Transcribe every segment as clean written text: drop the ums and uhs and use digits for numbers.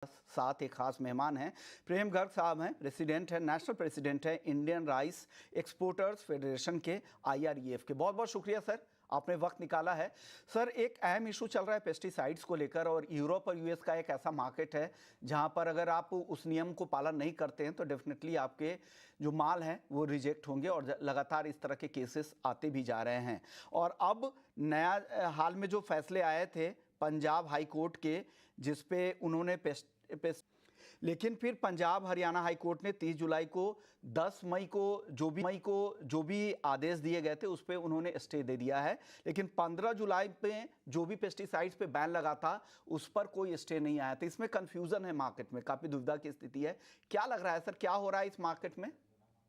साथ एक खास मेहमान हैं। प्रेम गर्ग साहब हैं, प्रेसिडेंट है, नेशनल प्रेसिडेंट है इंडियन राइस एक्सपोर्टर्स फेडरेशन के, IREF के। बहुत बहुत शुक्रिया सर, आपने वक्त निकाला है। सर, एक अहम इशू चल रहा है पेस्टिसाइड्स को लेकर, और यूरोप और US का एक ऐसा मार्केट है जहां पर अगर आप उस नियम को पालन नहीं करते हैं तो डेफिनेटली आपके जो माल हैं वो रिजेक्ट होंगे, और लगातार इस तरह के केसेस आते भी जा रहे हैं। और अब नया हाल में जो फैसले आए थे पंजाब हाई कोर्ट के, जिसपे उन्होंने लेकिन फिर पंजाब हरियाणा हाई कोर्ट ने 30 जुलाई को 10 मई को जो भी आदेश दिए गए थे उस पर उन्होंने स्टे दे दिया है। लेकिन 15 जुलाई पे जो भी पेस्टिसाइड्स पे बैन लगा था उस पर कोई स्टे नहीं आया था। इसमें कंफ्यूजन है, मार्केट में काफी दुविधा की स्थिति है। क्या लग रहा है सर, क्या हो रहा है इस मार्केट में?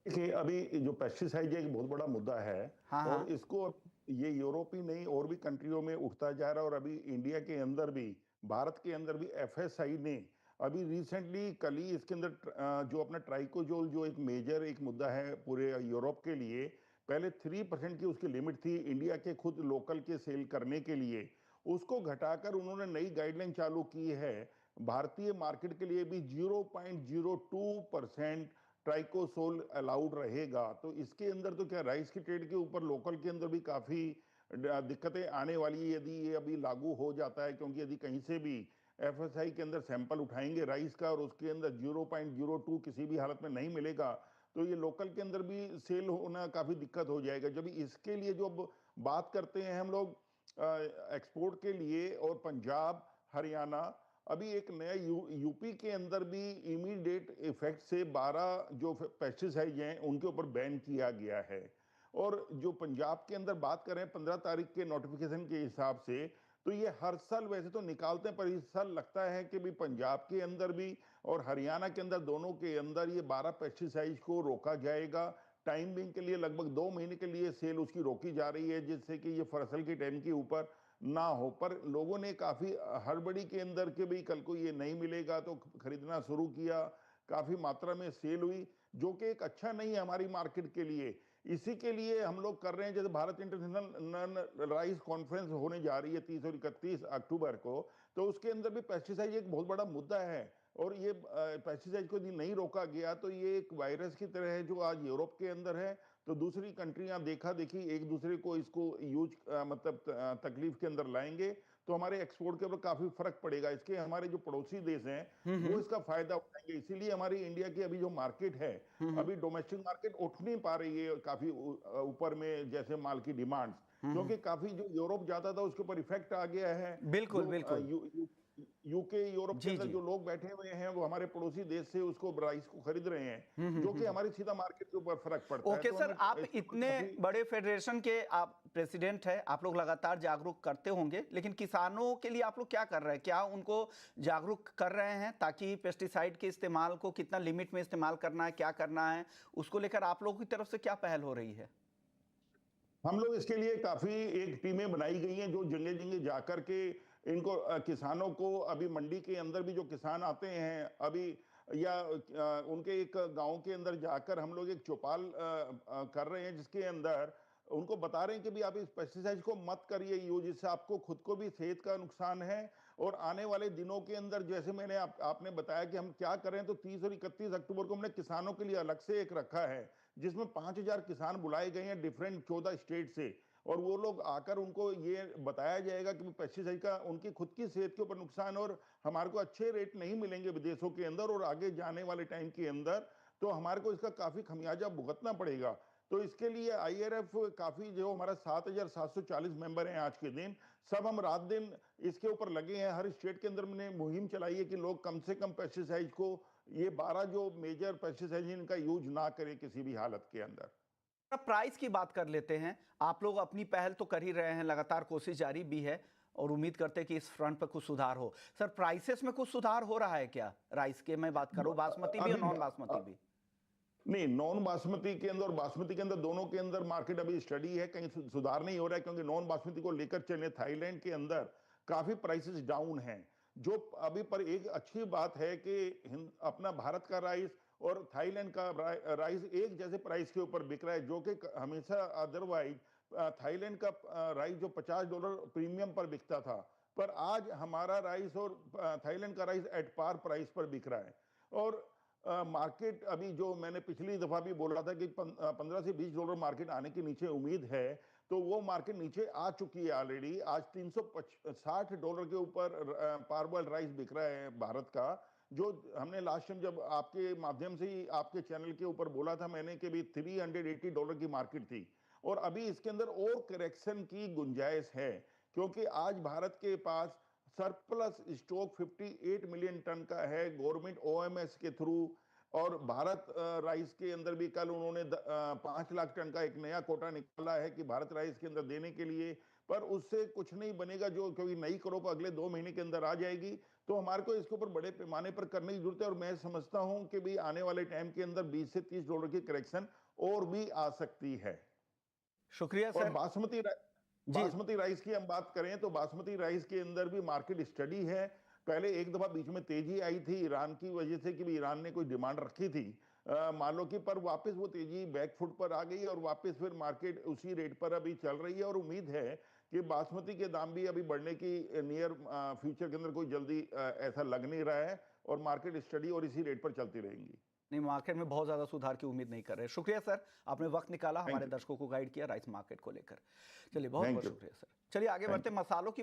देखिए, अभी जो पेस्टिसाइड एक बहुत बड़ा मुद्दा है। हाँ और हाँ। इसको ये यूरोप ही नहीं और भी कंट्रियों में उठता जा रहा है। और अभी इंडिया के अंदर भी, भारत के अंदर भी FSI ने अभी रिसेंटली कल ही इसके अंदर जो अपना ट्राइकोजोल, जो एक मेजर एक मुद्दा है पूरे यूरोप के लिए, पहले 3% की उसकी लिमिट थी इंडिया के खुद लोकल के सेल करने के लिए, उसको घटाकर उन्होंने नई गाइडलाइन चालू की है। भारतीय मार्केट के लिए भी 0.02% ट्राइकोसोल अलाउड रहेगा। तो इसके अंदर तो क्या राइस की ट्रेड के ऊपर लोकल के अंदर भी काफी दिक्कतें आने वाली है यदि ये अभी लागू हो जाता है, क्योंकि यदि कहीं से भी FSI के अंदर सैंपल उठाएंगे राइस का और उसके अंदर 0.02 किसी भी हालत में नहीं मिलेगा, तो ये लोकल के अंदर भी सेल होना काफी दिक्कत हो जाएगा। जब इसके लिए जो अब बात करते हैं हम लोग एक्सपोर्ट के लिए, और पंजाब हरियाणा, अभी एक नया यूपी के अंदर भी इमीडिएट इफेक्ट से 12 जो पेस्टिसाइड हैं उनके ऊपर बैन किया गया है। और जो पंजाब के अंदर बात करें 15 तारीख के नोटिफिकेशन के हिसाब से, तो ये हर साल वैसे तो निकालते हैं, पर इस साल लगता है कि भी पंजाब के अंदर भी और हरियाणा के अंदर, दोनों के अंदर ये 12 पेस्टिसाइड को रोका जाएगा। टाइम बिंग के लिए लगभग 2 महीने के लिए सेल उसकी रोकी जा रही है, जिससे कि ये फसल के टाइम के ऊपर ना हो। पर लोगों ने काफी हड़बड़ी के अंदर के भी कल को ये नहीं मिलेगा तो खरीदना शुरू किया, काफी मात्रा में सेल हुई, जो कि एक अच्छा नहीं है हमारी मार्केट के लिए। इसी के लिए हम लोग कर रहे हैं, जैसे भारत इंटरनेशनल राइस कॉन्फ्रेंस होने जा रही है 30 और 31 अक्टूबर को, तो उसके अंदर भी पेस्टिसाइड एक बहुत बड़ा मुद्दा है। और ये पेस्टिसाइड को यदि नहीं रोका गया तो ये एक वायरस की तरह है जो आज यूरोप के अंदर है, तो दूसरी कंट्रियां देखा देखी एक दूसरे को इसको यूज मतलब तकलीफ के अंदर लाएंगे, तो हमारे एक्सपोर्ट के ऊपर काफी फर्क पड़ेगा। इसके हमारे जो पड़ोसी देश हैं वो हम्म। इसका फायदा उठाएंगे। इसीलिए हमारी इंडिया की अभी जो मार्केट है, हम्म। अभी डोमेस्टिक मार्केट उठ नहीं पा रही है काफी ऊपर में, जैसे माल की डिमांड्स, क्योंकि काफी जो यूरोप जाता था उसके ऊपर इफेक्ट आ गया है। बिल्कुल जो बिल्कुल। यूके यूरोप के जी अंदर जी। जो लोग बैठे हुए हैं वो हमारे पड़ोसी देश से उसको राइस को खरीद रहे हैं, जो कि हम्म। हमारी सीधा मार्केट के ऊपर फर्क पड़ता है। ओके तो सर, हमें आप इसके ऊपर इतने काफी बड़े फेडरेशन के आप प्रेसिडेंट हैं, आप लोग लगातार जागरूक करते होंगे, लेकिन किसानों के लिए आप लोग क्या कर रहे हैं? क्या उनको जागरूक कर रहे हैं ताकि पेस्टिसाइड के इस्तेमाल को कितना लिमिट में इस्तेमाल करना है, क्या करना है, उसको लेकर आप लोगों की तरफ से क्या पहल हो रही है? हम लोग इसके लिए काफी एक टीमें बनाई गई हैं जो जगह जगह जाकर के इनको किसानों को, अभी मंडी के अंदर भी जो किसान आते हैं अभी, या उनके एक गांव के अंदर जाकर हम लोग एक चौपाल कर रहे हैं, जिसके अंदर उनको बता रहे हैं कि भी आप इस पेस्टिसाइड को मत करिए यूज, इससे आपको खुद को भी सेहत का नुकसान है। और आने वाले दिनों के अंदर, जैसे मैंने आपने बताया कि हम क्या करें, तो 30 और 31 अक्टूबर को हमने किसानों के लिए अलग से एक रखा है, जिसमें 5000 किसान बुलाए गए हैं डिफरेंट 14 स्टेट से। और वो लोग आकर उनको ये बताया जाएगा कि पेस्टिसाइड का उनकी खुद की सेहत के ऊपर नुकसान, और हमारे को अच्छे रेट नहीं मिलेंगे विदेशों के अंदर और आगे जाने वाले टाइम के अंदर, तो हमारे को इसका काफी खमियाजा भुगतना पड़ेगा। तो इसके लिए IRF काफी, जो हमारा 7740 मेंबर हैं आज के दिन, सब हम रात दिन इसके ऊपर लगे हैं। हर स्टेट के अंदर मैंने मुहिम चलाई है कि लोग कम से कम पेस्टिसाइड को, ये 12 जो मेजर पेस्टिसाइड इनका यूज ना करें किसी भी हालत के अंदर। अब प्राइस की बात कर लेते हैं। आप लोग अपनी पहल तो कर ही रहे हैं, लगातार कोशिश जारी भी है, और उम्मीद करते हैं कि इस फ्रंट पर कुछ सुधार हो। सर, प्राइसेस में कुछ सुधार हो रहा है क्या? राइस के मैं बात करूं, बासमती भी और अभी नॉन बासमती भी। नहीं, नॉन बासमती के अंदर और बासमती के अंदर, दोनों के अंदर मार्केट अभी स्टडी है, कहीं सुधार नहीं हो रहा है, क्योंकि नॉन बासमती को लेकर चले थाईलैंड के अंदर काफी प्राइसेस डाउन हैं। जो अभी पर एक अच्छी बात है कि अपना भारत का राइस और थाईलैंड का राइस एक जैसे प्राइस के ऊपर बिक रहा है, जो कि हमेशा अदरवाइज थाईलैंड का राइस जो $50 प्रीमियम पर बिकता था, पर आज हमारा राइस और थाईलैंड का राइस एट पार प्राइस पर बिक रहा है। और मार्केट अभी जो मैंने पिछली दफा भी बोला था कि 15 से $20 मार्केट आने के नीचे उम्मीद है, तो वो मार्केट नीचे आ चुकी है ऑलरेडी। आज $360 के ऊपर पार्बल राइस बिक रहा है भारत का, जो हमने लास्ट टाइम जब आपके माध्यम से ही आपके चैनल के ऊपर बोला था मैंने कि भी $380 की मार्केट थी। और अभी इसके अंदर और करेक्शन की गुंजाइश है, क्योंकि आज भारत के पास सरप्लस स्टॉक 58 मिलियन टन का है गवर्नमेंट ओएमएस के थ्रू। और भारत राइस के अंदर भी कल उन्होंने 5 लाख टन का एक नया कोटा निकाला है कि भारत राइस के अंदर देने के लिए। पर उससे कुछ नहीं बनेगा, जो क्योंकि नई क्रॉप अगले 2 महीने के अंदर आ जाएगी, तो हमारे को इसके ऊपर बड़े पैमाने पर करने की जरूरत है। और मैं समझता हूं कि भी आने वाले टाइम के अंदर $20 से $30 की करेक्शन और भी आ सकती है। शुक्रिया और सर। जी बासमती राइस की हम बात करें तो बासमती राइस के अंदर भी मार्केट स्टडी है। पहले एक दफा बीच में तेजी आई थी ईरान की वजह से कि भी ईरान ने कोई डिमांड रखी थी मान लो कि, पर वापस वो तेजी बैक फुट पर आ गई और वापस फिर मार्केट उसी रेट पर अभी चल रही है। और उम्मीद है कि बासमती के दाम भी अभी बढ़ने की नियर फ्यूचर के अंदर कोई जल्दी ऐसा लग नहीं रहा है। और मार्केट स्टडी और इसी रेट पर चलती रहेंगी। नहीं, मार्केट में बहुत ज़्यादा सुधार की उम्मीद नहीं कर रहे। शुक्रिया सर, आपने वक्त निकाला, थैंक हमारे यू। दर्शकों को गाइड किया राइस मार्केट को लेकर। चलिए बहुत बहुत थैंक यू। शुक्रिया सर। चलिए आगे थैंक बढ़ते यू। मसालों की